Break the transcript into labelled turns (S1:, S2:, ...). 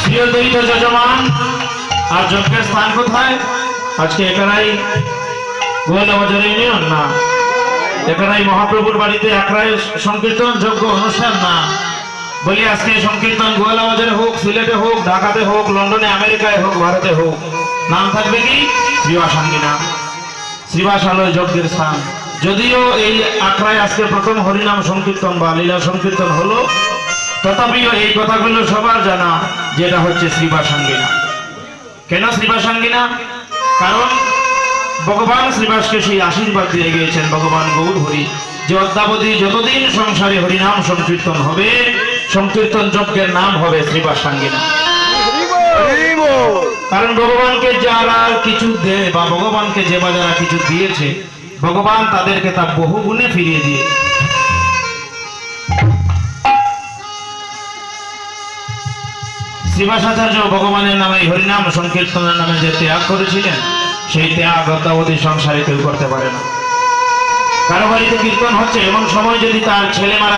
S1: প্রিয় দ্বৈত যজমান, আর যজ্ঞের স্থান কোথায়? আজকে এখানেই গোয়ালা বাজার ইউনিয়ন না, এখানেই মহাপ্রভুর বাড়িতে একরাই সংকীর্তন যজ্ঞ অনুষ্ঠান না, বলি আজকে সংকীর্তন গোয়ালা বাজারে হোক, সিলেটে হোক, ঢাকাতে হোক, লন্ডনে, আমেরিকায় হোক, ভারতে হোক, নাম থাকবে কি? শ্রীবাসাঙ্গিনা। শ্রীবাস হলো যজ্ঞের স্থান। যদিও এই আখড়ায় আজকে প্রথম হরিনাম সংকীর্তন বা লীলা সংকীর্তন হলো, তথাপিও এই কথাগুলো সবার জানা, যেটা হচ্ছে শ্রীবাসাঙ্গিনা। কেন শ্রীবাসাঙ্গিনা? কারণ ভগবান শ্রীবাসকে সেই আশীর্বাদ দিয়ে গিয়েছেন ভগবান গৌর হরি, যে অদ্যাবধি যতদিন সংসারে হরিনাম সংকীর্তন হবে, সংকীর্তন যজ্ঞের নাম হবে শ্রীবাসাঙ্গিনা। কারণ ভগবানকে যারা কিছু দেয় বা ভগবানকে যে বা যারা কিছু দিয়েছে, ভগবান তাদেরকে তা বহু গুণে ফিরিয়ে দিয়ে। শ্রীবাসাচার্য ভগবানের নামে হরিনাম সংকীর্তনের নামে যে ত্যাগ করেছিলেন, সেই ত্যাগ অদ্যাবধি সংসারে কেউ করতে পারে না। কারো বাড়িতে কীর্তন হচ্ছে, এমন সময় যদি তার ছেলে মারা